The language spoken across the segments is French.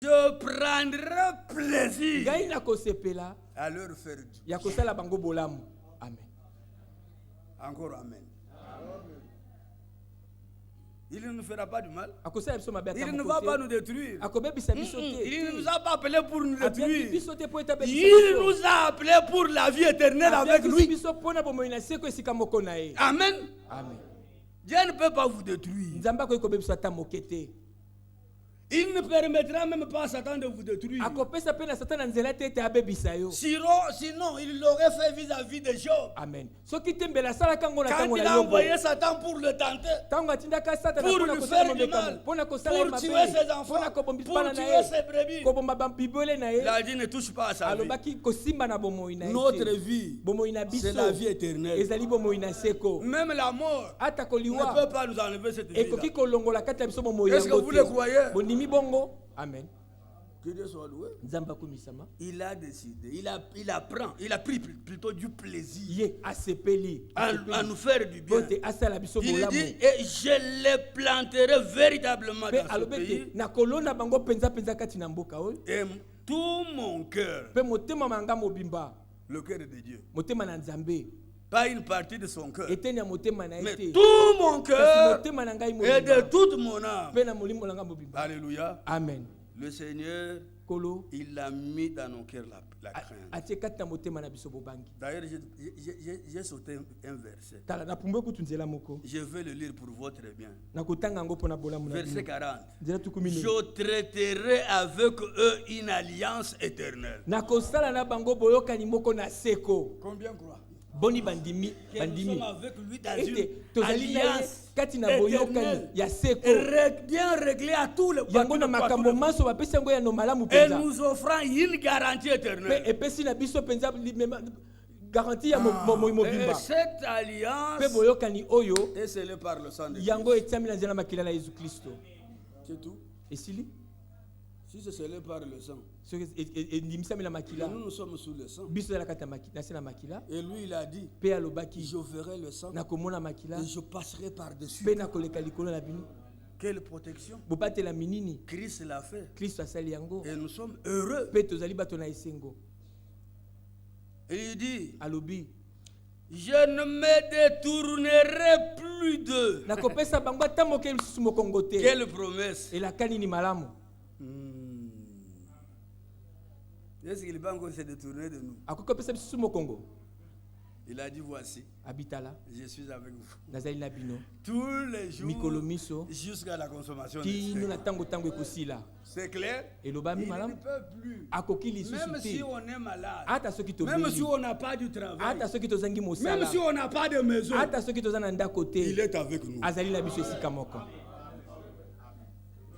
Je prendrai plaisir à leur faire du bien. Amen. Encore amen. Il ne nous fera pas du mal. Il ne va pas nous détruire. Il ne nous a pas appelés pour nous détruire. Il nous a appelés pour la vie éternelle avec lui. Amen. Amen. Dieu ne peut pas vous détruire. Il ne permettra même pas à Satan de vous détruire. Sinon, il l'aurait fait vis-à-vis de Job. Amen. Quand il a envoyé Satan pour le tenter, pour lui faire du mal, pour tuer ses enfants, pour tuer ses brebis, il a dit ne touche pas à sa vie. Notre vie, c'est la vie éternelle. Même la mort ne peut pas nous enlever cette vie. Est-ce que vous le croyez? Amen. Que Dieu soit loué. Il a décidé, il a pris plutôt du plaisir à nous faire du bien. Il dit, et je les planterai véritablement dans ce pays. Et tout mon cœur, le cœur de Dieu, pas une partie de son cœur, mais tout mon cœur et de toute mon âme. Alléluia. Amen. Le Seigneur, il a mis dans nos cœurs la crainte. D'ailleurs, j'ai sauté un verset. Je vais le lire pour votre bien. Verset 40. Je traiterai avec eux une alliance éternelle. Combien croient? Boni bandimi nous sommes avec lui dans une alliance éternelle, bien réglée à tous les points. Et nous offrant une garantie éternelle. Et cette alliance est scellée par le sang de Christ. C'est tout. Si c'est scellé par le sang, nous sommes sous le sang. Et lui, il a dit, je ferai le sang et je passerai par-dessus. Quelle protection? Christ l'a fait. Et nous sommes heureux. Et il dit, je ne me détournerai plus d'eux. Quelle promesse? Est-ce qu'il va encore se détourner de nous? Il a dit, voici, je suis avec vous tous les jours jusqu'à la consommation des siècles. C'est clair? Il ne peut plus. Même si on est malade, même si on n'a pas du travail, même si on n'a pas de maison, il est avec nous.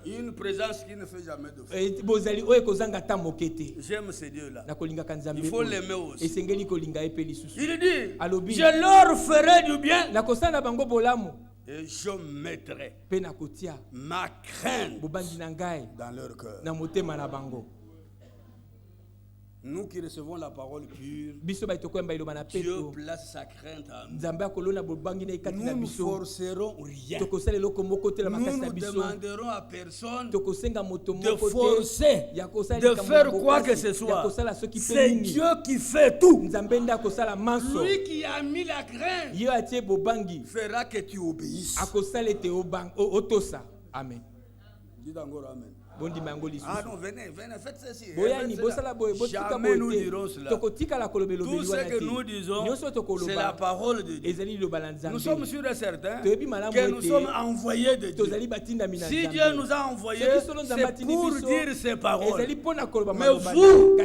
Une présence qui ne fait jamais de faute. J'aime ces dieux-là. Il faut l'aimer aussi. Il dit, je leur ferai du bien et je mettrai ma crainte dans leur cœur. Nous qui recevons la parole pure, Dieu place sa crainte en nous. Nous ne forcerons rien. Nous ne demanderons à personne de forcer, de faire quoi que ce soit. C'est Dieu qui fait tout. Lui qui a mis la crainte fera que tu obéisses. Amen. Dites encore amen. Ah non, venez, faites ceci. Jamais nous dirons cela. Tout ce que nous disons, c'est la parole de Dieu. Nous sommes sûrs et certains que nous sommes envoyés de Dieu. Si Dieu nous a envoyés, c'est pour dire ses paroles. Mais vous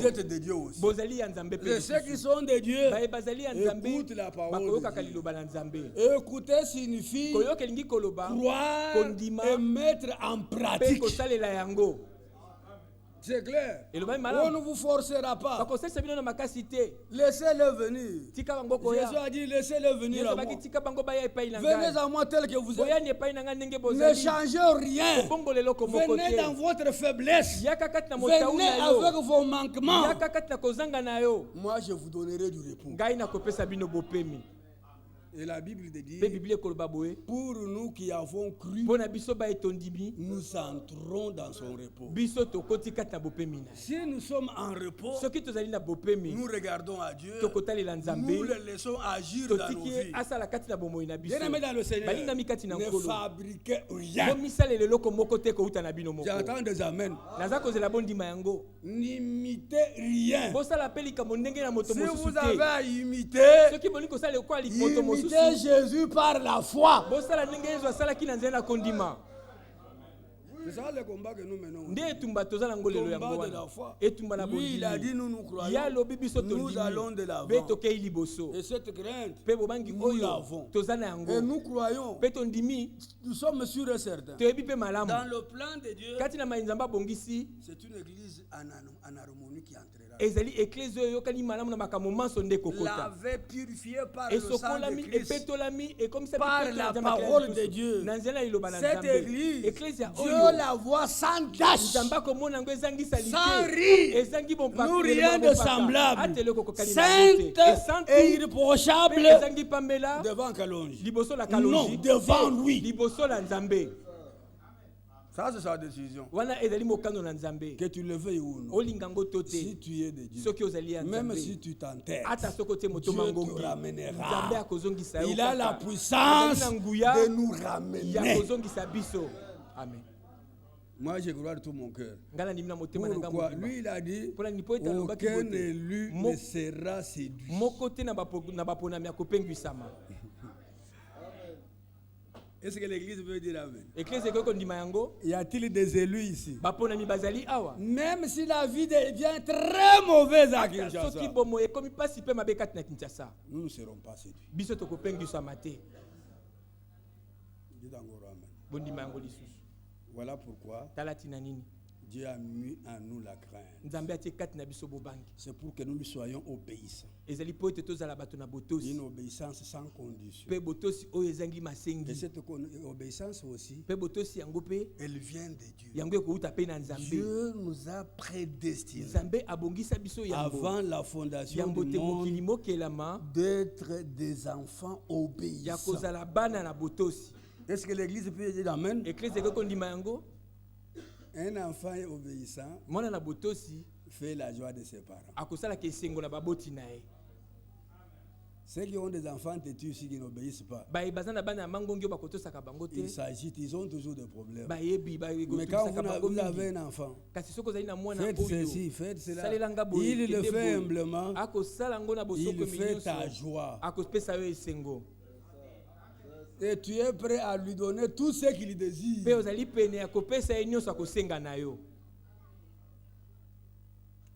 êtes de Dieu aussi. Et ceux qui sont de Dieu écoutent la parole de Dieu. Écouter signifie croire et mettre en pratique. C'est clair. On ne vous forcera pas. Laissez-le venir. Jésus a dit, laissez-le venir à moi. Venez à moi tel que vous êtes. Ne changez rien. Venez dans votre faiblesse. Venez avec vos manquements. Moi, je vous donnerai du repos. Et la Bible dit, pour nous qui avons cru, nous entrons dans son repos. Si nous sommes en repos, nous regardons à Dieu, nous le laissons agir dans nos vies. Bien-aimés dans le Seigneur, ne fabriquez rien. J'entends des amens. N'imitez rien. Si vous avez à imiter, imitez Jésus par la foi. C'est ça le combat que nous menons. Combat de la foi. Lui, il a dit nous croyons. Nous allons de l'avant. Et cette crainte, nous l'avons. Et nous croyons. Nous sommes sûrs et certains. Dans le plan de Dieu, c'est une église en harmonie qui entrera. L'avait purifié par le sang de Christ, par la parole de Dieu. Cette église, Dieu la voit sans tache, sans rire, nous rien de semblable, sainte et irréprochable devant Kalonji. Non, devant lui. Ça, c'est sa décision. Que tu le veuilles ou non. Si tu es de Dieu, même si tu t'enterres, Dieu te ramènera. Il a la puissance de nous ramener. Amen. Moi, je crois de tout mon cœur. Pourquoi? Lui, il a dit, aucun élu ne sera séduit. Est-ce que l'église veut dire amen? Y a-t-il des élus ici? Même si la vie devient très mauvaise à Kinshasa, nous ne serons pas séduits. Dites encore amen. Voilà pourquoi Dieu a mis en nous la crainte. C'est pour que nous lui soyons obéissants. Une obéissance sans condition. Et cette obéissance aussi, elle vient de Dieu. Dieu nous a prédestinés avant la fondation du monde d'être des enfants obéissants. Est-ce que l'église peut dire amen? Un enfant obéissant fait la joie de ses parents. Ceux qui ont des enfants têtus ici qui n'obéissent pas, ils ont toujours des problèmes. Mais quand vous avez un enfant, faites ceci, faites cela, il le fait humblement, il fait ta joie. Et tu es prêt à lui donner tout ce qu'il désire.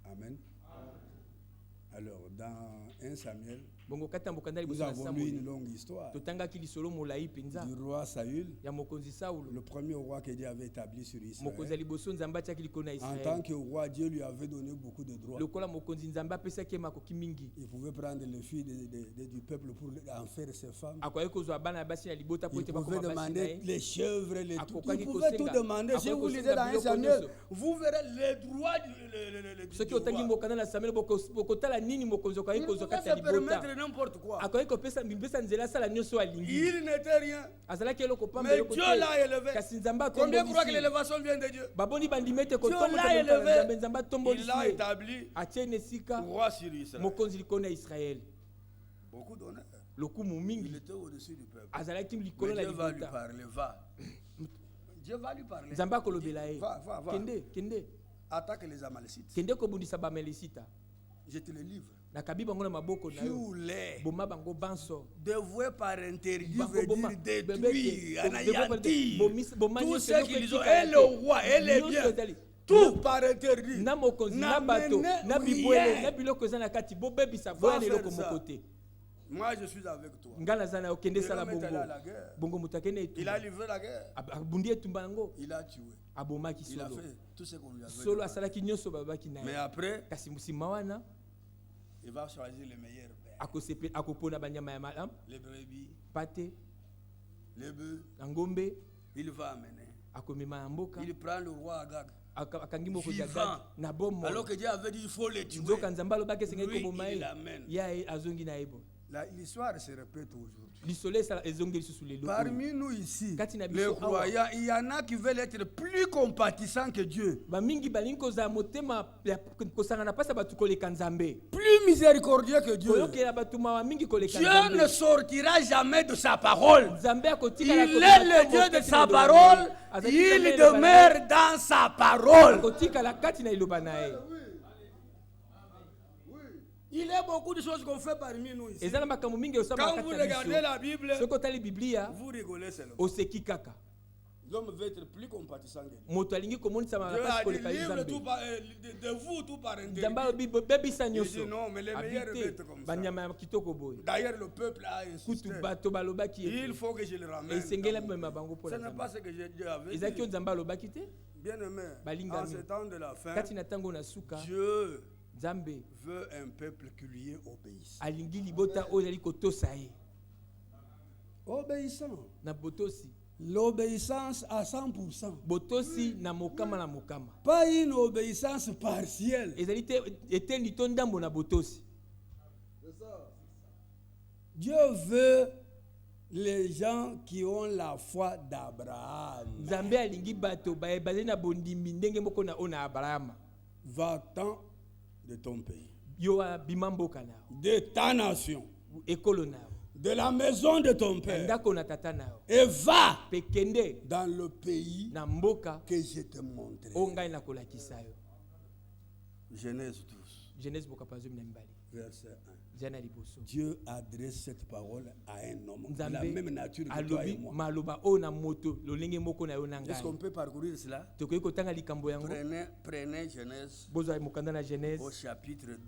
Amen. Alors, dans 1 Samuel, nous avons lu une longue histoire du roi Saül, le premier roi que Dieu avait établi sur Israël. En tant que roi, Dieu lui avait donné beaucoup de droits. Il pouvait prendre les filles du peuple pour en faire ses femmes. Il pouvait demander les chèvres, les tout. Il pouvait tout demander. Si vous lisez dans 1 Samuel, vous verrez les droits du roi. Il pouvait se permettre n'importe quoi. Il n'était rien. Mais Dieu l'a élevé. Combien croient que l'élévation vient de Dieu? Dieu l'a élevé. Il l'a établi roi sur Israël. Beaucoup d'honneur. Il était au-dessus du peuple. Mais Dieu va lui parler. Dieu va lui parler. Va. Attaque les Amalécites. Je te le livre. Dévoué par interdit veut dire détruire, anéantir. Tout ce qu'ils ont, et le roi, et les biens, tout par interdit. Moi je suis avec toi. Il a livré la guerre. Il a tué. Il a fait tout ce qu'on lui avait dit. Mais après, il va choisir les meilleurs pères. Les brebis, les bœufs, il va amener. Il prend le roi Agag. Vivant. Alors que Dieu avait dit il faut les tuer. Lui, il l'amène. L'histoire se répète aujourd'hui. Parmi nous ici, les croyants, il y en a qui veulent être plus compatissants que Dieu. Plus miséricordieux que Dieu. Dieu ne sortira jamais de sa parole. Il est le Dieu de sa parole. Il demeure dans sa parole. Il y a beaucoup de choses qu'on fait parmi nous ici. Quand vous regardez la Bible, vous rigolez seulement. L'homme veut être plus compatissant que Dieu. Dieu a dit, livre tout de vous tout par interdit. Il dit non, mais les meilleurs veulent être comme ça. D'ailleurs, le peuple a insisté. Il faut que je le ramène. Ce n'est pas ce que Dieu avait dit. Bien aimé, en ce temps de la fin, Dieu veut un peuple qui lui est obéissant. L'obéissance à 100%. Pas une obéissance partielle. Dieu veut les gens qui ont la foi d'Abraham. Va-t'en de ton pays, de ta nation, de la maison de ton père, et va dans le pays que je te montrerai. Genèse 12, verset 1. Dieu adresse cette parole à un homme de la même nature que toi et moi. Est-ce qu'on peut parcourir cela? Prenez Genèse au chapitre 12.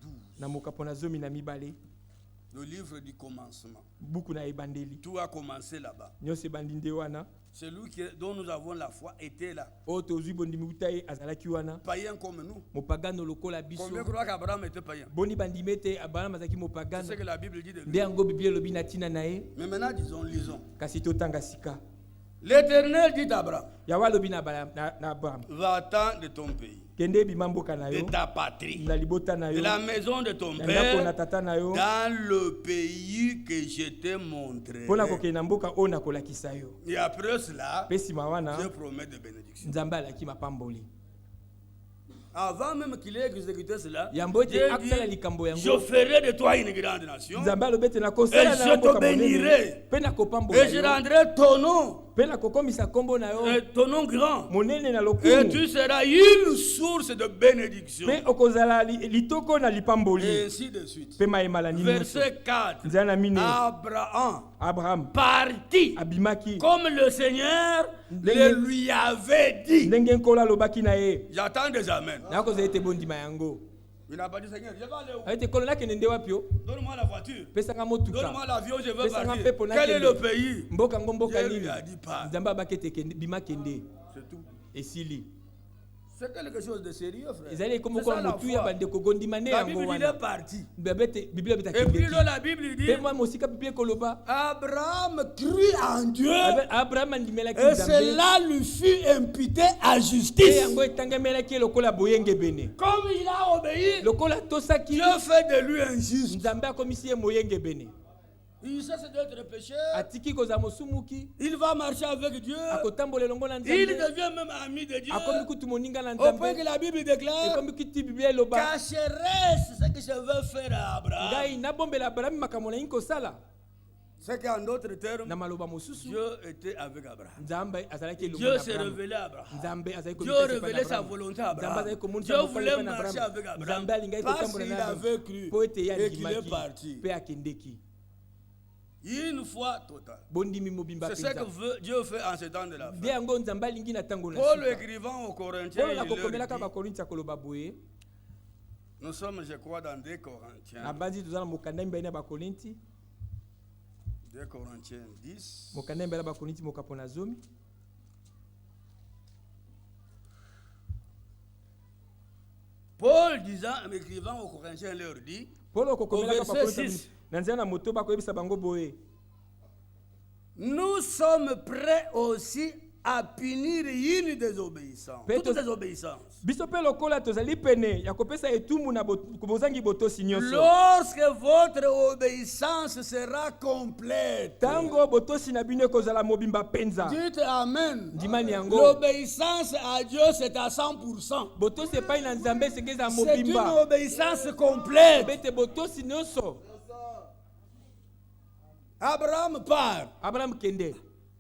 Le livre du commencement. Tout a commencé là-bas. Celui dont nous avons la foi était là. Païen comme nous. Combien croient qu'Abraham était païen? C'est ce que la Bible dit de lui. Mais maintenant, lisons. L'Éternel dit à Abraham, va-t'en de ton pays, de ta patrie, de la maison de ton père, dans le pays que je te montrerai. Et après cela, Dieu promet de bénédiction. Avant même qu'il ait exécuté cela, Dieu dit, je ferai de toi une grande nation, et je te bénirai, et je rendrai ton nom grand, et tu seras une source de bénédiction. Et ainsi de suite. Verset 4. Abraham partit comme le Seigneur le lui avait dit. J'attends des amens. Il n'a pas dit Seigneur, je vais aller où? Donne-moi la voiture. Donne-moi l'avion, je veux partir. Quel est le pays? Dieu lui a dit pas. C'est tout. C'est quelque chose de sérieux, frère. C'est ça la foi. La Bible dit il est parti. Et puis là, la Bible dit Abraham crut en Dieu et cela lui fut imputé à justice. Comme il a obéi, Dieu fait de lui un juste. Il cesse d'être pécheur. Il va marcher avec Dieu. Il devient même ami de Dieu. Au point que la Bible déclare cacherai ce que je veux faire à Abraham. C'est qu'en d'autres termes, Dieu était avec Abraham. Dieu s'est révélé à Abraham. Dieu révélait sa volonté à Abraham. Dieu voulait marcher avec Abraham parce qu'il avait cru et qu'il est parti. Une fois totale. C'est ce que Dieu fait en ce temps de la fin. Paul écrivant aux Corinthiens, nous sommes, je crois, dans 2 Corinthiens. 2 Corinthiens 10. Paul disant, écrivant aux Corinthiens, leur dit, au verset 6, nous sommes prêts aussi à punir une désobéissance. Toute désobéissance. Lorsque votre obéissance sera complète. Dites Amen. L'obéissance à Dieu, c'est à 100%. C'est une obéissance complète. Abraham part.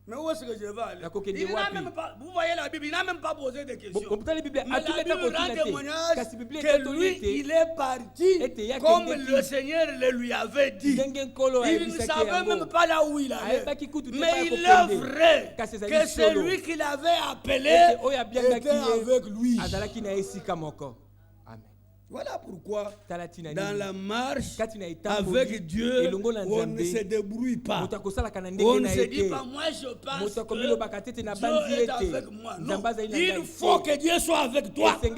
Mais où est-ce que je vais aller? Il n'a même pas, vous voyez la Bible, il n'a même pas posé de questions. Mais la Bible rend témoignage que lui, il est parti comme le Seigneur le lui avait dit. Il ne savait même pas là où il allait. Mais il est vrai que celui qui l'avait appelé était avec lui. Voilà pourquoi dans la marche avec Dieu, on ne se débrouille pas. On ne se dit pas, moi je pense que Dieu est avec moi. Non, il faut que Dieu soit avec toi. Il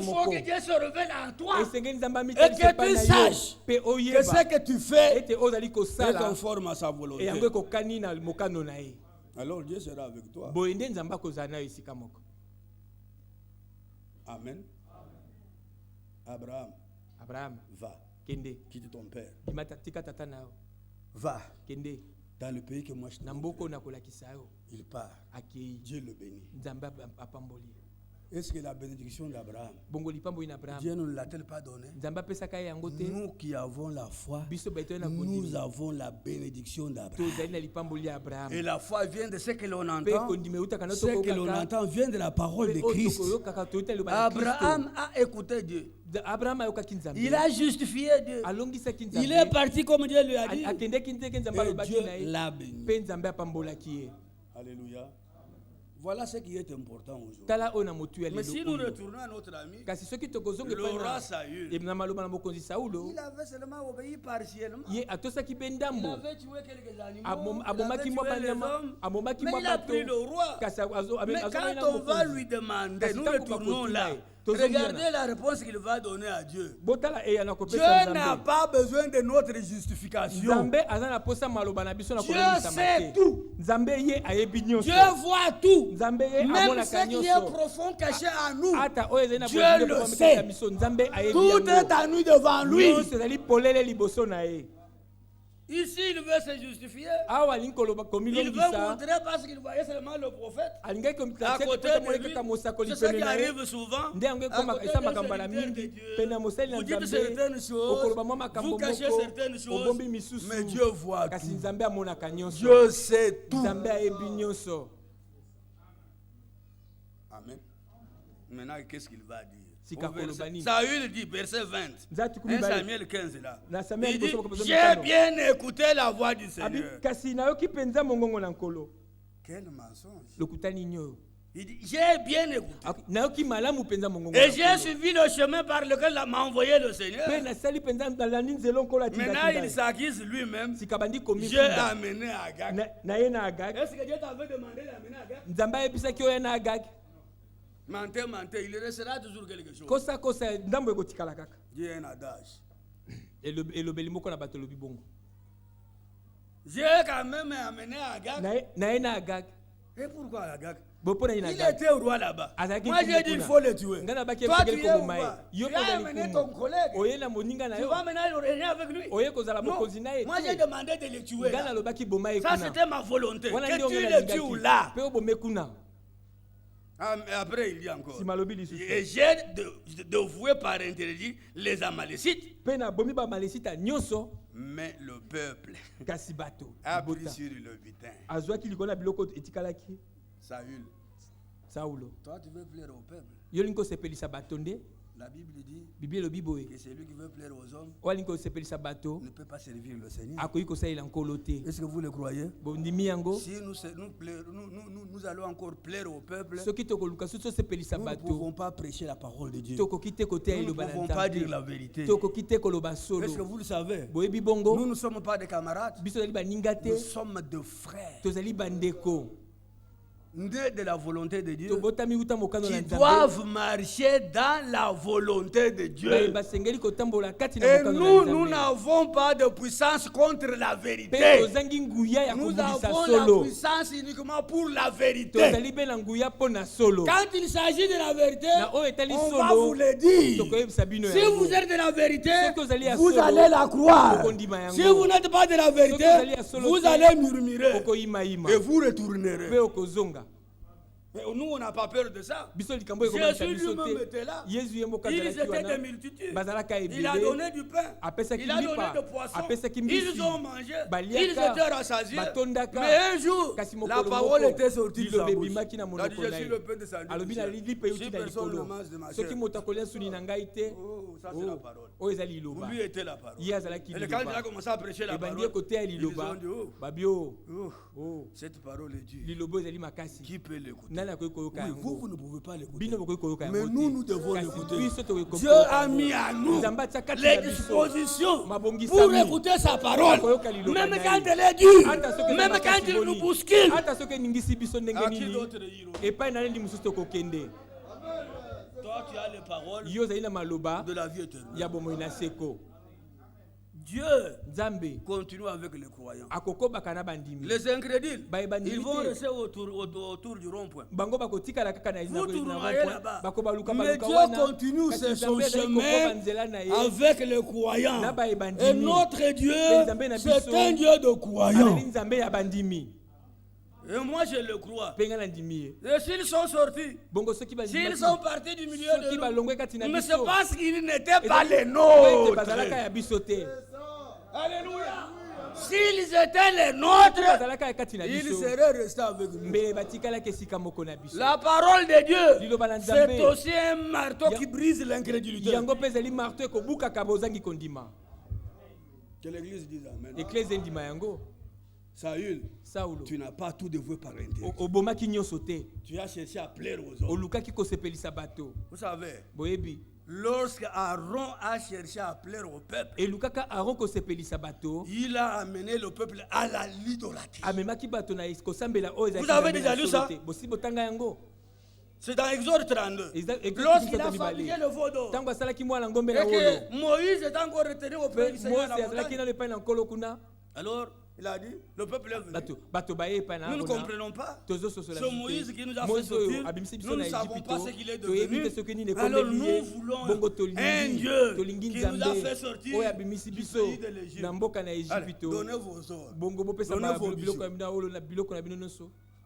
faut que Dieu se révèle en toi. Et que tu saches que ce que tu fais est conforme à sa volonté. Alors Dieu sera avec toi. Amen. Abraham, va. Quitte ton père. Va. Dans le pays que moi je t'ai. Il part. Dieu le bénit. Est-ce que la bénédiction d'Abraham, Dieu ne l'a-t-elle pas donnée? Nous qui avons la foi, nous avons la bénédiction d'Abraham. Et la foi vient de ce que l'on entend. Ce que l'on entend vient de la parole de Christ. Abraham a écouté Dieu. Il a justifié Dieu. Il est parti comme Dieu lui a dit. Et Dieu l'a béni. Alléluia. Voilà ce qui est important aujourd'hui. Mais si nous retournons à notre ami, le roi Saül, il avait seulement obéi partiellement. Il avait tué quelques animaux, il avait tué les hommes, mais il a pris le roi. Mais quand on va lui demander, nous retournons là, regardez la réponse qu'il va donner à Dieu. Dieu n'a pas besoin de notre justification. Dieu sait tout. Dieu voit tout. Même ce qui est profond caché en nous, Dieu le sait. Tout est à nous devant lui. Ici, il veut se justifier. Il veut montrer parce qu'il voyait seulement le prophète. À côté de lui, c'est ce qui arrive souvent. À côté de Dieu, vous dites certaines choses, vous cachez certaines choses, mais Dieu voit tout. Dieu sait tout. Amen. Maintenant, qu'est-ce qu'il va dire? Saül dit, verset 20, 1 Samuel 15 là. Il dit, j'ai bien écouté la voix du Seigneur. Quel mensonge. Il dit, j'ai bien écouté. Et j'ai suivi le chemin par lequel m'a envoyé le Seigneur. Maintenant, il s'accuse lui-même. J'ai amené Agag. Est-ce que Dieu t'avait demandé d'amener Agag? Mentez, il restera toujours quelque chose. Dieu a un adage. J'ai quand même amené Agag. Et pourquoi Agag? Il était au roi là-bas. Moi j'ai dit il faut le tuer. Toi tu es au roi. Tu as amené ton collègue. Tu vas maintenant régner avec lui. Non. Moi j'ai demandé de le tuer. Ça c'était ma volonté. Que tu le tues là. Après, il dit encore, et j'ai dévoué par interdit les Amalécites. Mais le peuple a pris sur le butin. Saül, toi tu veux plaire au peuple. La Bible dit que celui qui veut plaire aux hommes ne peut pas servir le Seigneur. Est-ce que vous le croyez? Si nous allons encore plaire au peuple, nous ne pouvons pas prêcher la parole de Dieu. Nous ne pouvons pas dire la vérité. Est-ce que vous le savez? Nous ne sommes pas des camarades. Nous sommes des frères. de la volonté de Dieu, qui doivent marcher dans la volonté de Dieu. Et nous n'avons pas de puissance contre la vérité. Nous avons la puissance uniquement pour la vérité. Quand il s'agit de la vérité, on va vous le dire. Si vous êtes de la vérité, vous allez la croire. Si vous n'êtes pas de la vérité, vous allez murmurer et vous retournerez. Mais nous, on n'a pas peur de ça. Jésus lui-même était là. Ils étaient des multitudes. Il a donné du pain. Il a donné du poisson. Ils ont mangé. Ils étaient rassasiés. Mais un jour, la parole était sortie de sa bouche. Il a dit, je suis le pain de sa vie. Si personne ne mange de ma chair. Oh, ça c'est la parole. Pour lui était la parole. Et quand il a commencé à prêcher la parole, ils ont dit, oh, cette parole est dure. Qui peut l'écouter? Oui, vous ne pouvez pas l'écouter. Mais nous devons l'écouter. Dieu a mis à nous les dispositions pour écouter sa parole. Même quand elle est dure, même quand il nous bouscule. À qui d'autre iront? Toi, tu as les paroles de la vie éternelle. Dieu continue avec les croyants. Les incrédules, ils vont rester autour du rond-point. Vous tournerez là-bas. Mais Dieu continue son chemin avec les croyants. Et notre Dieu, c'est un Dieu de croyants. Et moi je le crois. Et s'ils sont sortis, s'ils sont partis du milieu de nous, mais c'est parce qu'ils n'étaient pas les nôtres. Alléluia. S'ils étaient les nôtres, ils seraient restés avec nous. La parole de Dieu, c'est aussi un marteau qui brise l'incrédulité. Que l'église dise amen. Saül, tu n'as pas tout dévoué par intérêt. Tu as cherché à plaire aux hommes. Vous savez, lorsque Aaron a cherché à plaire au peuple, il a amené le peuple à la l'idolâtrie. Vous avez déjà lu ça? C'est dans Exode 32. Lorsqu'il a fabriqué le veau d'or, et que Moïse est encore retenu auprès du Seigneur à la montagne. Alors, il a dit, le peuple est venu. Nous ne comprenons pas. C'est Moïse qui nous a fait sortir. Nous ne savons pas ce qu'il est devenu. Alors nous voulons un Dieu qui nous a fait sortir du pays de l'Égypte. Donnez vos ors. Donnez vos bijoux.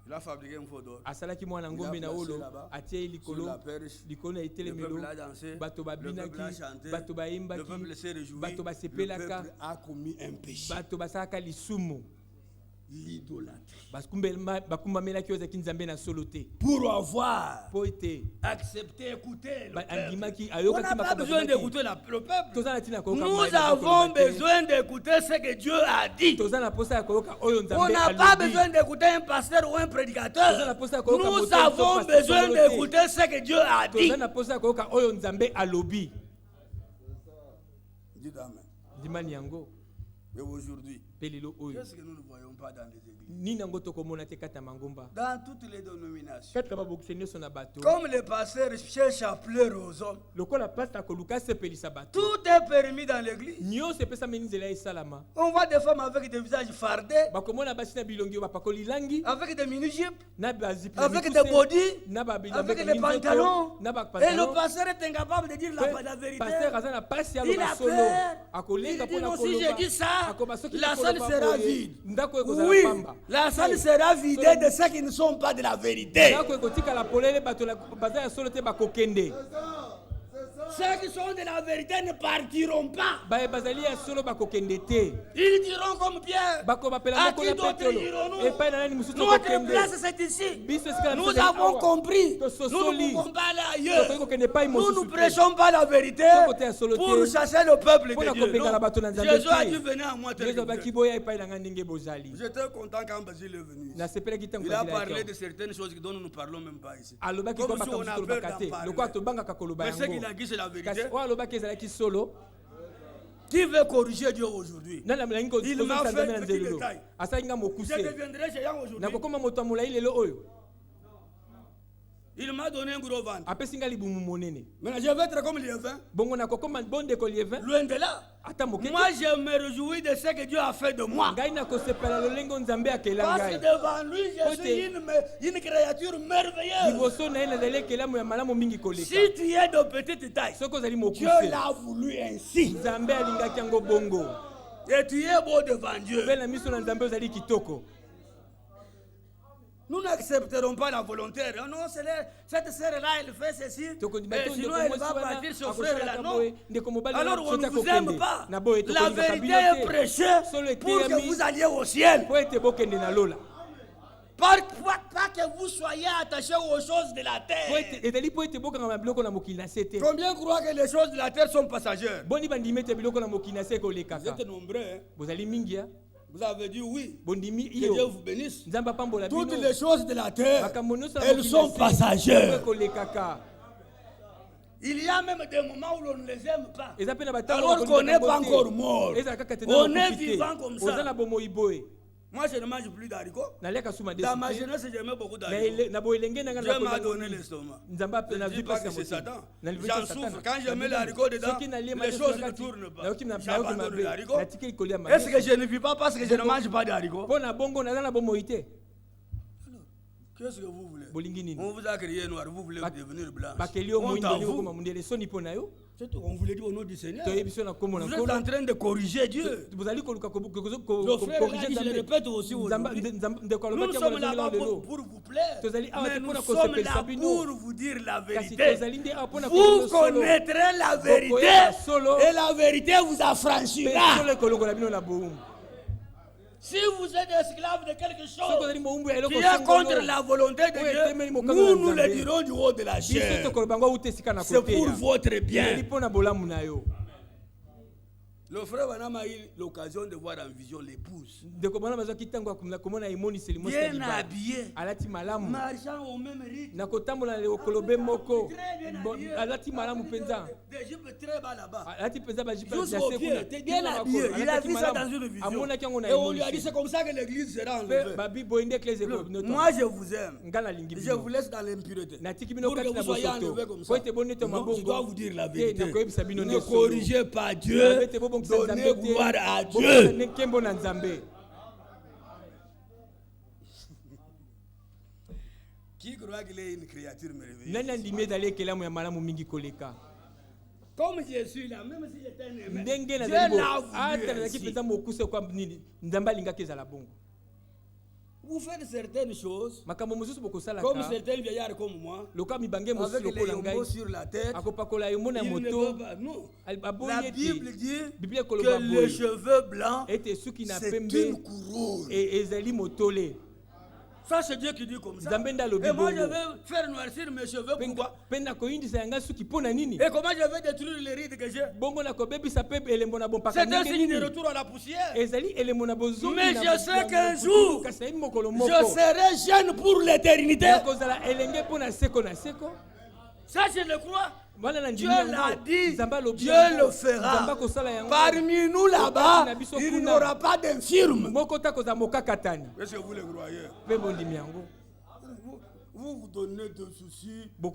Il a fabriqué un faux d'or. Il a placé là-bas, sur la perche. Le peuple a dansé, le peuple a chanté, le peuple s'est réjoui, le peuple a commis un péché. L'idolâtrie. Pour avoir accepté, écouter le peuple. On n'a pas besoin d'écouter le peuple. Nous avons besoin d'écouter ce que Dieu a dit. On n'a pas besoin d'écouter un pasteur ou un prédicateur. Nous avons besoin d'écouter ce que Dieu a dit. Dites amen. Et aujourd'hui, qu'est-ce que nous ne voyons pas dans les églises? Dans toutes les dénominations. Comme les pasteurs cherchent à plaire aux hommes. Tout est permis dans l'église. On voit des femmes avec des visages fardés, avec des mini-jupes, avec des bodys, avec des pantalons. Et le pasteur est incapable de dire la vérité. Il a peur. Il dit non, si je dis ça, la salle sera vide. Oui, la salle sera vidée de ceux qui ne sont pas de la vérité. Ceux qui sont de la vérité ne partiront pas. Ils diront comme Pierre. À qui d'autre irons-nous? Notre place c'est ici. Nous avons compris. Nous ne pouvons pas aller ailleurs. Nous ne prêchons pas la vérité pour chasser le peuple de Dieu. Non. Jésus a dit venez à moi. J'étais content quand Basile est venu. Il a parlé de certaines choses dont nous ne parlons même pas ici. Comme si on a peur d'en parler. Mais ce qu'il a dit c'est la vérité. Qui veut corriger Dieu aujourd'hui? Il m'a fait petit détail. Je deviendrai géant aujourd'hui. Il m'a donné un gros ventre. Après singa libumu monene. Maintenant je vais être comme Liévin. Bongo na kokoma bonde ko Liévin. Loin de là. Moi je me réjouis de ce que Dieu a fait de moi. Ngai na ko sepela lolengo nzambe akela ngai. Parce que devant lui je suis une créature merveilleuse. Liboso na ena zele kelamu ya malamu mingi koleka. Si tu es de petite taille. Soko zali mokuse. Dieu l'a voulu ainsi. Nzambe alingaki yango bongo. Et tu es beau devant Dieu. Bela miso na nzambe zali kitoko. Nous n'accepterons pas la volontaire. Non, cette sœur-là, elle fait ceci. Sinon, elle va partir son frère-là. Non. Alors, on ne vous aime pas. La vérité est prêchée pour que vous alliez au ciel. Pas que vous soyez attachés aux choses de la terre. Combien croient que les choses de la terre sont passagères? Vous êtes nombreux. Hein? Vous avez dit oui. Que Dieu vous bénisse. Toutes les choses de la terre, elles sont passagères. Il y a même des moments où l'on ne les aime pas. Alors qu'on n'est pas encore mort. On est vivant comme ça. Moi, je ne mange plus d'haricots. Dans ma jeunesse, j'aimais beaucoup d'haricots. Dieu m'a donné l'estomac. Je ne dis pas que c'est Satan. J'en souffre. Quand je mets les haricots dedans, les choses ne tournent pas. J'abandonne les haricots. Est-ce que je ne vis pas parce que je ne mange pas d'haricots? Qu'est-ce que vous voulez? On vous a créé noir, vous voulez devenir blanc. C'est tout. On vous l'a dit au nom du Seigneur. Vous êtes en train de corriger Dieu. Le frère là, je le répète aussi aujourd'hui. Nous sommes là-bas pour vous plaire. Mais nous sommes là pour vous dire la vérité. Vous connaîtrez la vérité et la vérité vous affranchira. Si vous êtes esclave de quelque chose qui est contre la volonté de Dieu, nous le dirons du haut de la chair. C'est pour votre bien. Le frère Wanam a eu l'occasion de voir en vision l'épouse. Bien habillée. Marchant au même rythme. Des jupes très bas là-bas. Jusqu'au pied. Bien habillé. Il a vu ça dans une vision. Et on lui a dit c'est comme ça que l'église sera enlevée. Moi je vous aime. Je vous laisse dans l'impureté. Pour que vous soyez enlevés comme ça. Non, je dois vous dire la vérité. Ne corrigez pas Dieu. Donnez gloire à Dieu. Qui croit qu'il est une créature merveilleuse? Comme je suis là, même si j'étais un aimé, Dieu l'a voulu. Vous faites certaines choses, comme certains vieillards comme moi, avec les yombos sur la tête, il ne veut pas. Non. La Bible dit que les cheveux blancs, c'est une couronne. Ça, c'est Dieu qui dit comme ça. Et moi, je vais faire noircir mes cheveux. Pourquoi? Et comment je vais détruire les rides que j'ai? C'est un signe de retour à la poussière. Mais je sais qu'un jour, je serai jeune pour l'éternité. Ça, je le crois. Dieu l'a dit, Dieu le fera. Parmi nous là-bas, il n'y aura pas d'infirme. Est-ce que vous le croyez? Vous vous donnez de soucis. Il y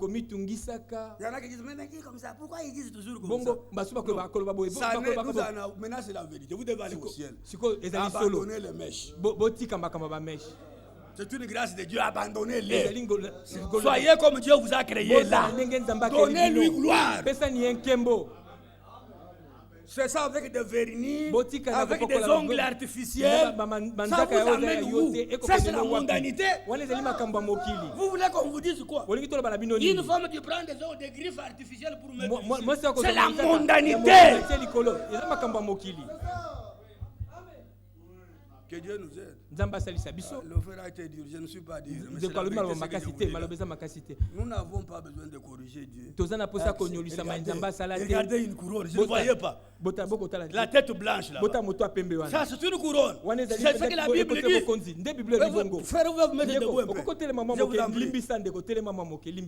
en a qui disent, mais qui comme ça? Pourquoi ils disent toujours comme ça? Maintenant, c'est la vérité. Vous devez aller au ciel. Abandonnez les mèches. C'est une grâce de Dieu, abandonnez-les. Soyez comme Dieu vous a créé là. Donnez-lui gloire. C'est ça avec des vernis, avec des ongles artificiels. Ça vous amène où? Ça c'est la mondanité. Vous voulez qu'on vous dise quoi? Une femme qui prend des griffes artificielles pour mettre. C'est la mondanité. Que Dieu nous aide. Le frère a été dur, je ne suis pas dur. Nous n'avons pas besoin de corriger Dieu. Regardez une couronne, je ne voyais pas. La tête blanche là. Ça c'est une couronne. C'est ce que la Bible dit. Frère, vous vous mettez debout un peu. Je vous en prie.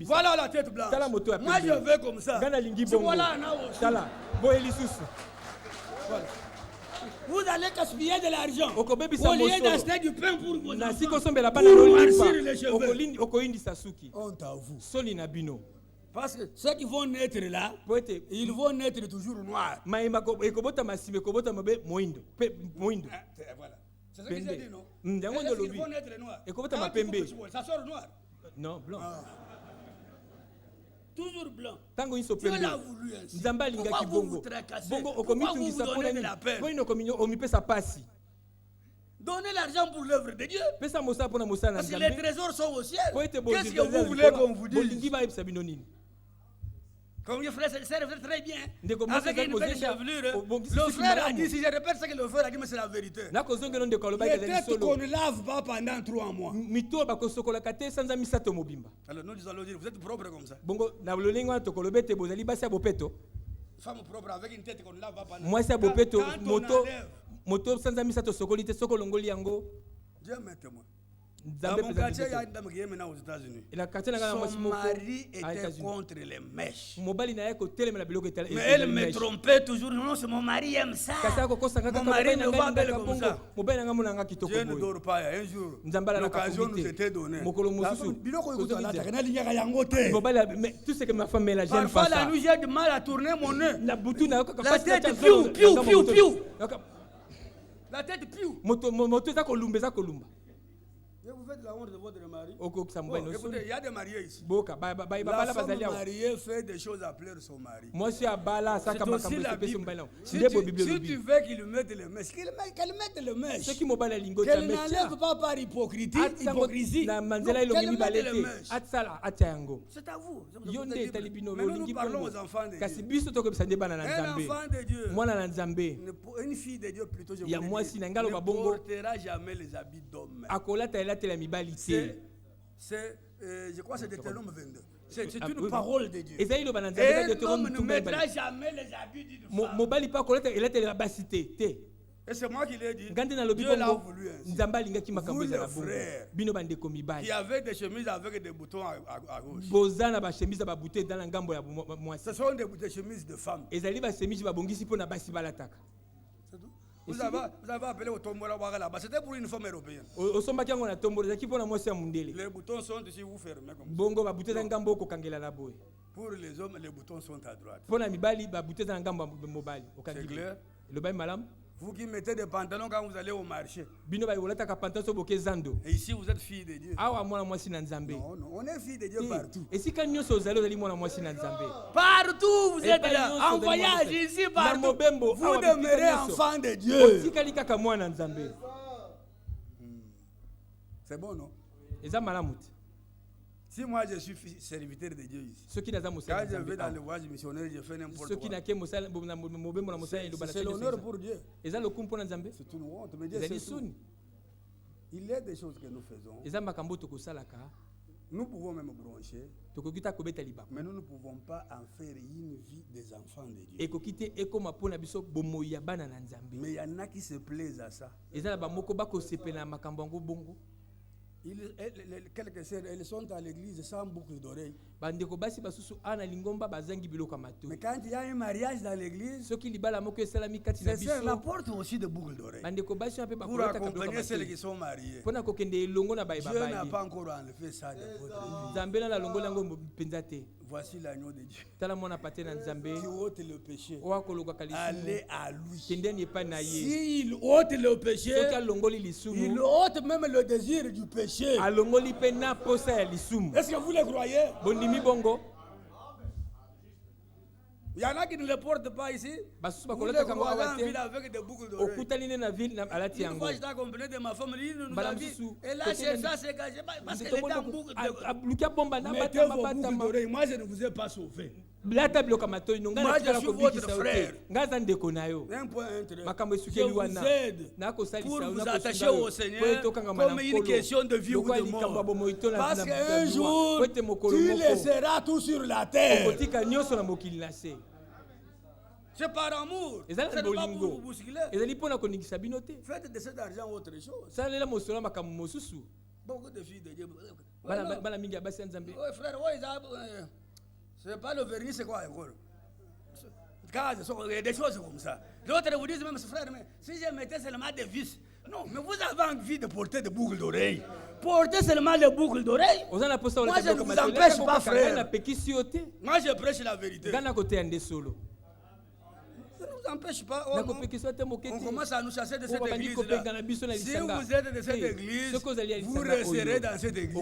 Voilà la tête blanche. Moi je vais comme ça. Voilà un Voilà. Vous allez gaspiller de l'argent. Au lieu d'acheter du pain pour vos enfants. Honte à vous. Parce que ceux qui vont naître là, ils vont naître toujours noirs. Voilà. C'est ce que j'ai dit, non? Ils vont naître noirs. Ça sort noir. Non, blanc. Toujours blanc. Dieu l'a voulu ainsi. Pourquoi vous vous tracassez? Pourquoi vous vous donnez de la peine? Donnez l'argent pour l'œuvre de Dieu. Parce que les trésors sont au ciel. Qu'est-ce que vous voulez qu'on vous dise? Comme les frères et sœurs, très bien. Avec une belle chevelure. Le frère a dit, si je répète ce que le frère a dit, mais c'est la vérité. Peut-être qu'on ne lave pas pendant 3 mois. Alors nous allons dire, vous êtes propre comme ça. Femme propre avec une tête qu'on ne lave pas pendant 3 mois. Dieu m'est témoin. Dans mon quartier, il y a une dame qui est maintenant aux États-Unis. Son mari était contre les mèches. Mais elle me trompait toujours. Non, c'est mon mari aime ça. Mon mari ne va belle comme ça. Dieu ne dort pas. Un jour, l'occasion nous était donnée. Tout ce que ma femme met là, j'aime pas ça. Parfois, la nuit, j'ai du mal à tourner mon nez. La tête, piou, piou, piou, piou. La tête, piou. Vous faites la honte de votre mari. Écoutez, il y a des mariés ici. La femme mariée fait des choses à plaire son mari. C'est aussi la Bible. Si tu veux qu'il mette les mèches, qu'elle mette les mèches. Qu'elle n'enlève pas par hypocrisie. Qu'elle mette les mèches. C'est à vous. Mais nous parlons aux enfants de Dieu. Un enfant de Dieu. Une fille de Dieu plutôt, je vous le dis, ne portera jamais les habits d'homme. Je crois que c'est Deutéronome 22. C'est une parole de Dieu. Un homme ne mettra jamais les habits d'une femme. Et c'est moi qui l'ai dit. Dieu l'a voulu ainsi. Vous les frères qui avaient des chemises avec des boutons à gauche. Ce sont des chemises de femmes. Vous avez appelé au tombola là-bas. C'était pour une femme européenne. Les boutons sont ici, vous fermez comme ça. Pour les hommes, les boutons sont à droite. C'est clair? Vous qui mettez des pantalons quand vous allez au marché. Et ici, vous êtes fille de Dieu. Non, on est fille de Dieu partout. Partout, vous êtes là. En voyage, ici, partout. Vous demeurez enfant de Dieu. C'est bon, non? Si moi je suis serviteur de Dieu ici, quand je vais dans le voyage missionnaire, je fais n'importe quoi. C'est l'honneur pour Dieu. C'est une honte, mais Dieu c'est tout. Il y a des choses que nous faisons. Nous pouvons même broncher, mais nous ne pouvons pas en faire une vie des enfants de Dieu. Mais il y en a qui se plaisent à ça. Quelques sœurs, elles sont à l'église sans boucle d'oreille. Mais quand il y a un mariage dans l'église, ces sœurs l'apportent aussi de boucles d'oreille pour accompagner celles qui sont mariées. Dieu n'a pas encore enlevé ça de votre vie. Voici l'agneau de Dieu qui ôte le péché. Allez à lui. S'il ôte le péché, il ôte même le désir du péché. Est-ce que vous le croyez? Il y en a qui ne le portent pas ici. Vous le croisez en ville avec des boucles d'oreilles. Une fois, j'étais accompagné de ma femme, il nous a dit, et là, chez ça, c'est caché parce qu'elle était en boucle d'oreilles. Mettez vos boucles d'oreilles. Moi, je ne vous ai pas sauvé. Moi, je suis votre frère. Un point, un trait. Je vous aide pour vous attacher au Seigneur comme une question de vie ou de mort. Parce qu'un jour, tu laisseras tout sur la terre. C'est par amour. C'est pas pour vous bousculer. Faites de cet argent autre chose. Beaucoup de filles de Dieu. Oui, frère, c'est pas le vernis, c'est quoi encore? cases, des choses comme ça. D'autres vous disent même, frère, mais si je mettais seulement des vis. Non, mais vous avez envie de porter des boucles d'oreilles. Portez seulement les boucles d'oreilles. Moi, je ne vous empêche pas, frère. Moi, je prêche la vérité. Ça ne vous empêche pas. On commence à nous chasser de cette église-là. Si vous êtes de cette église, vous resterez dans cette église.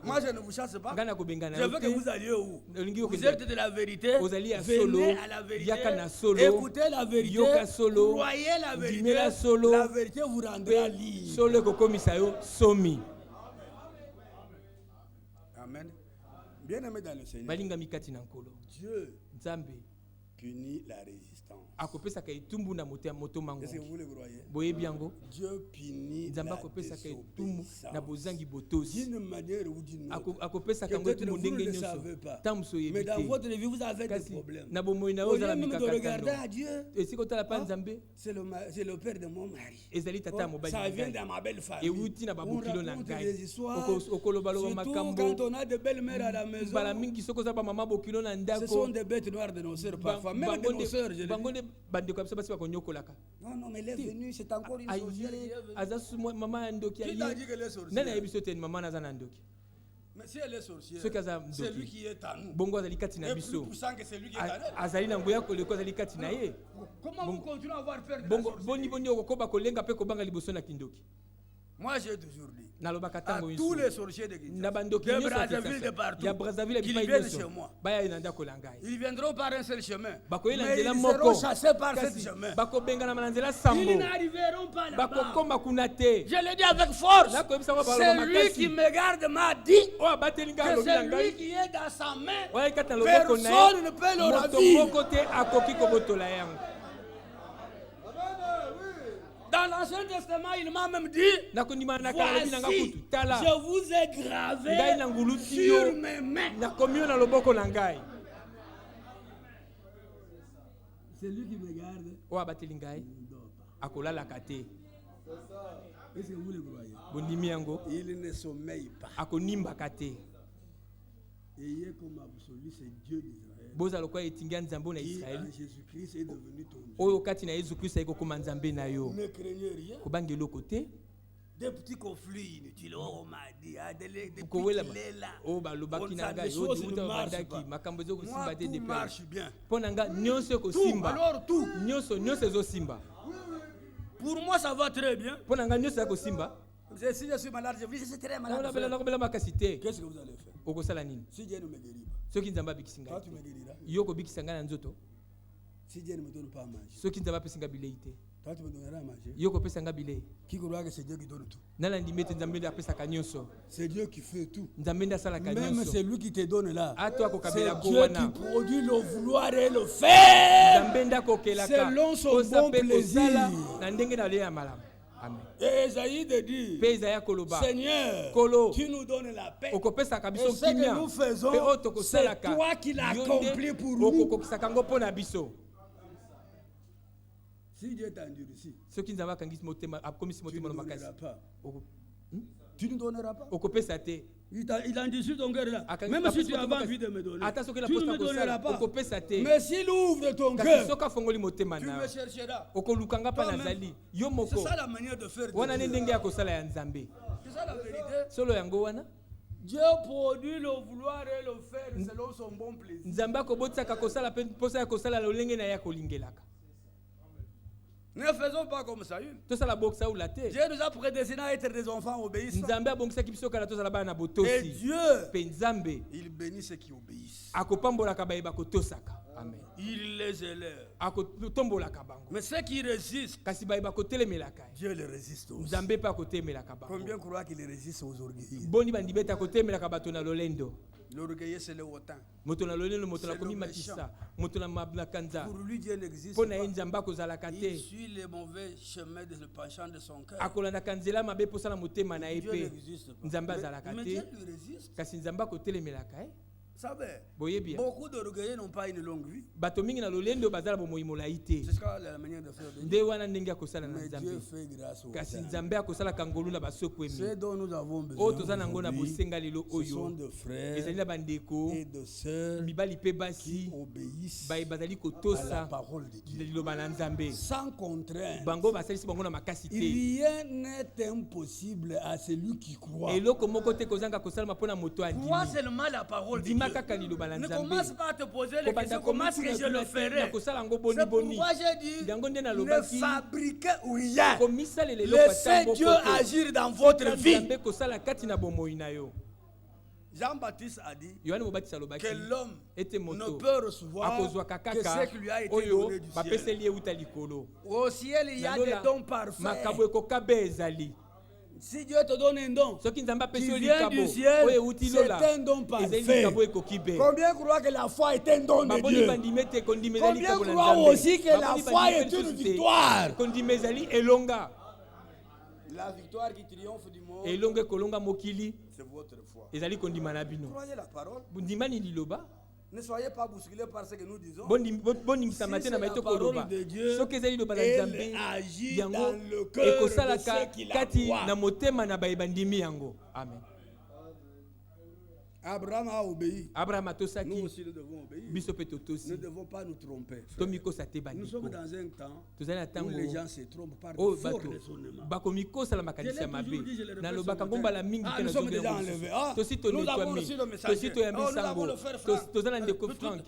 Moi, je ne vous chasse pas. Je veux que vous alliez où? Vous êtes de la vérité. Venez à la vérité. Écoutez la vérité. Croyez la vérité. La vérité vous rendra libre. Amen. Bien aimé dans le Seigneur. Dieu punit la résistance. Est-ce que vous le croyez? Dieu punit la désobéissance. D'une manière ou d'une autre. Peut-être vous ne le savez pas. Mais dans votre vie, vous avez des problèmes. Au lieu même de regarder à Dieu, c'est le père de mon mari. Ça vient dans ma belle famille. On raconte des histoires. Surtout quand on a de belles mères à la maison. Ce sont des bêtes noires de nos sœurs parfois. Même de nos sœurs, je le dis. Non, mais elle est venue, c'est encore une sorcière. Qui t'a dit qu'elle est sorcière? Mais si elle est sorcière, c'est lui qui est à nous. Et plus puissant que celui qui est à nous. Comment vous continuez à avoir peur de la sorcière? Moi, j'ai toujours dit à tous les sorciers de Brazzaville, de partout, qu'ils viennent chez moi. Ils viendront par un seul chemin, mais ils seront chassés par ce chemin. Ils n'arriveront pas là-bas. Je le dis avec force. Celui qui me garde m'a dit que celui qui est dans sa main, personne ne peut le ravir. Dans l'Ancien Testament, il m'a même dit, voici, je vous ai gravé sur mes mains. C'est lui qui me garde. Il ne dort pas. Est-ce que vous le croyez? Il ne sommeille pas. Ayez comme absolu, c'est Dieu d'Israël. Qui en Jésus-Christ est devenu ton Dieu. Ne craignez rien. Des petits conflits inutiles. On m'a dit, depuis qu'il est là, des choses ne marchent pas. Moi, tout marche bien. Tout, alors tout. Pour moi, ça va très bien. Si je suis malade, je suis très malade. Qu'est-ce que vous allez faire? Si Dieu ne me guérit pas, toi tu me guériras. Si Dieu ne me donne pas à manger, toi tu me donneras à manger. Qui croit que c'est Dieu qui donne tout? C'est Dieu qui fait tout. Même c'est lui qui te donne là. C'est Dieu qui produit le vouloir et le faire selon son bon plaisir. Et Esaïe de dire, Seigneur, tu nous donnes la paix. Et ce que nous faisons, c'est toi qui l'as accompli pour nous. Si Dieu t'a endurci, tu ne donneras pas. Tu ne donneras pas. Il endurcit ton cœur là. Même si tu avais envie de me donner, tu ne me donneras pas. Mais s'il ouvre ton cœur, tu me chercheras. C'est ça la manière de faire. C'est ça la vérité. Dieu produit le vouloir et le faire selon son bon plaisir. Ne faisons pas comme Saül. Dieu nous a prédestinés à être des enfants obéissants. Et Dieu, il bénit ceux qui obéissent. Il les élève. Mais ceux qui résistent, Dieu les résiste aussi. Combien croient qu'il les résiste aux orgueilleux? L'orgueilleux, c'est le hautain. Pour lui, Dieu n'existe pas. Il suit les mauvais chemins de le penchant de son cœur. Dieu n'existe pas. Mais Dieu lui résiste. savez, beaucoup d'orgueilleux n'ont pas une longue vie. C'est ce que la manière de faire de Dieu. Mais Dieu fait grâce aux saints. Ce dont nous avons besoin aujourd'hui, ce sont de frères et de sœurs qui obéissent à la parole de Dieu. Sans contrainte. Rien n'est impossible à celui qui croit. Crois seulement la parole de Dieu. Ne commence pas à te poser les questions, comment est-ce que je le ferai? C'est pourquoi j'ai dit, ne fabriquez rien. Laissez Dieu agir dans votre vie. Jean-Baptiste a dit que l'homme ne peut recevoir que ce qui lui a été donné du ciel. Au ciel, il y a des dons parfaits. Si Dieu te donne un don qui vient du ciel, c'est un don parfait. Combien croient que la foi est un don de Dieu? Combien croient aussi que la foi est une victoire? La victoire qui triomphe du monde, c'est votre foi. Croyez la parole. Ne soyez pas bousculés par ce que nous disons. Si c'est la parole de Dieu, elle agit dans le cœur de ceux qui la croient. Amen. Abraham a obéi. Nous aussi nous devons obéir. Nous ne devons pas nous tromper. Nous sommes dans un temps où les gens se trompent par de faux raisonnements. Nous sommes déjà enlevés. Nous avons reçu le messager. Nous avons le frère Franck.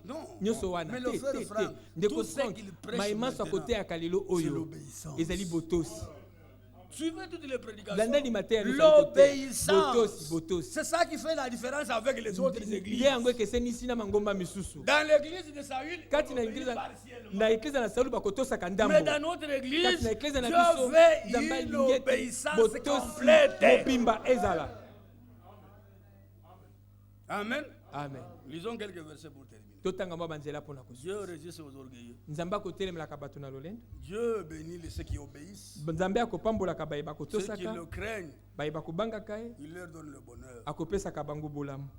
Non, mais le frère Franck, tout ce qu'il prêche maintenant, c'est l'obéissance. Suivez toutes les prédications. L'obéissance. C'est ça qui fait la différence avec les autres églises. Dans l'église de Saül, mais dans notre église, Dieu veut une obéissance complète. Amen. Amen. Lisons quelques versets pour terminer. Dieu résiste aux orgueilleux. Dieu bénit ceux qui obéissent. Ceux qui le craignent, il leur donne le bonheur.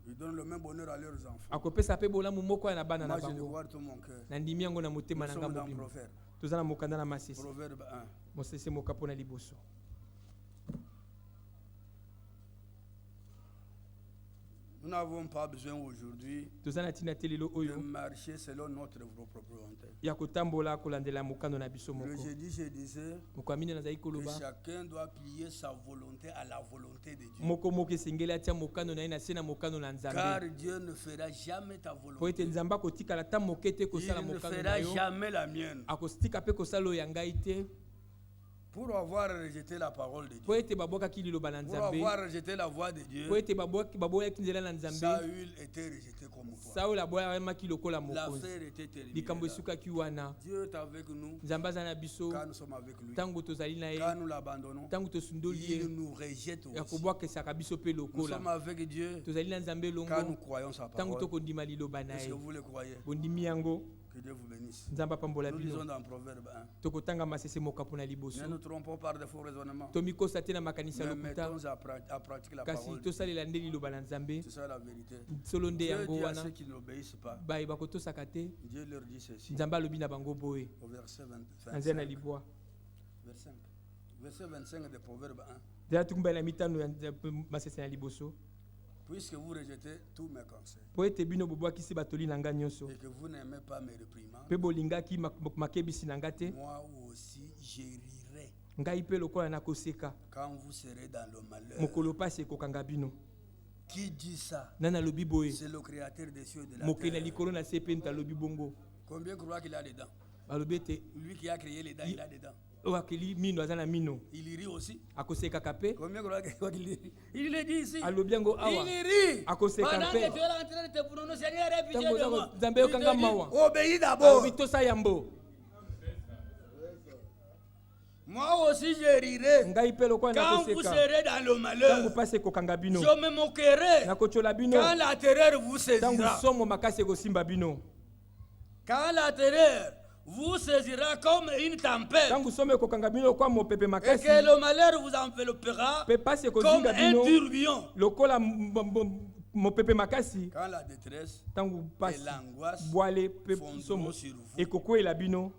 Il donne le même bonheur à leurs enfants. Moi, je le vois tout mon cœur. Nous sommes dans Proverbe 1. Nous n'avons pas besoin aujourd'hui de marcher selon notre propre volonté. Le jeudi, je disais que chacun doit plier sa volonté à la volonté de Dieu. Car Dieu ne fera jamais ta volonté. Il ne fera jamais la mienne. Pour avoir rejeté la parole de Dieu, pour avoir rejeté la voix de Dieu, Saül était rejeté comme toi. L'affaire était terminée. Dieu est avec nous quand nous sommes avec lui. Quand nous l'abandonnons, il nous rejette aussi. Nous sommes avec Dieu quand nous croyons sa parole. Est-ce que vous le croyez? Que Dieu vous bénisse. Nous lisons dans Proverbe 1. Ne nous trompons par de faux raisonnements. Mais mettons à pratiquer la parole. C'est ça la vérité. Dieu dit à ceux qui n'obéissent pas. Dieu leur dit ceci. Au verset 25. Verset 25 de Proverbe 1. Puisque vous rejetez tous mes conseils et que vous n'aimez pas mes réprimandes, moi aussi j'hérirai quand vous serez dans le malheur. Qui dit ça? C'est le créateur des cieux et de la terre. Combien croient qu'il a dedans? Lui qui a créé les dents, il a dedans. Il rit aussi. Combien croient qu'il rit? Il le dit ici. Il rit. Pendant que tu es en train de te prononcer, Seigneur, aie pitié de moi. Obéis d'abord. Moi aussi je rirai quand vous serez dans le malheur. Je me moquerai quand la terreur vous saisira. Quand la terreur vous saisira comme une tempête et que le malheur vous enveloppera comme un tourbillon. mopepe makasi quand la détresse tangu et pasi l'angoisse boile fondront sur vous. ekokwela bino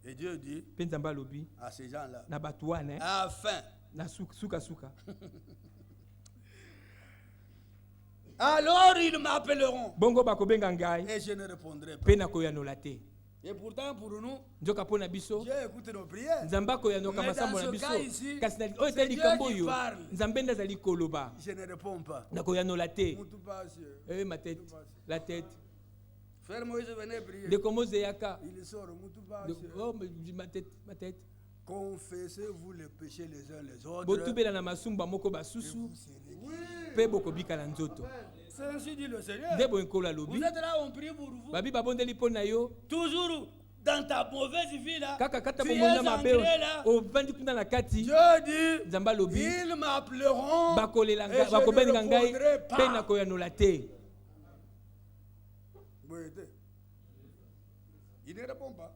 Et Dieu dit penza mbalobi à ces gens-là na batu wana afin na suka alors ils m'appelleront bongo bakobenga ngai et je ne répondrai pas. pe na koyanola te. Et pourtant pour nous nzoka pona biso Dieu écoute nos prières. nzambe akoyanoka masambo na biso kasi na oyo etali likambo oyo nzambe nde azali koloba Je ne réponds pas. na koyanola te. Mutu passe. Ma tête, la tête. Frère Moïse venait prier. De comment zeyaka. Il sort, mutu passe. Oh, ma tête, ma tête. Confessez-vous les péchés les uns les autres. Botubela na masumba moko basusu. Pe bokobika na nzoto. C'est ainsi dit le Seigneur. Debo enkola lobi. Vous êtes là, on prie pour vous. Babi babondeli pona yo. Toujours dans ta mauvaise vie là. Kaka kata bomonda mabe. O vandi kuna na kati. Dieu dit. Nzamba lobi. Ils m'appelleront. Bakolela ngai, bakobenga ngai. Pe na koyanola te. Il ne répond pas.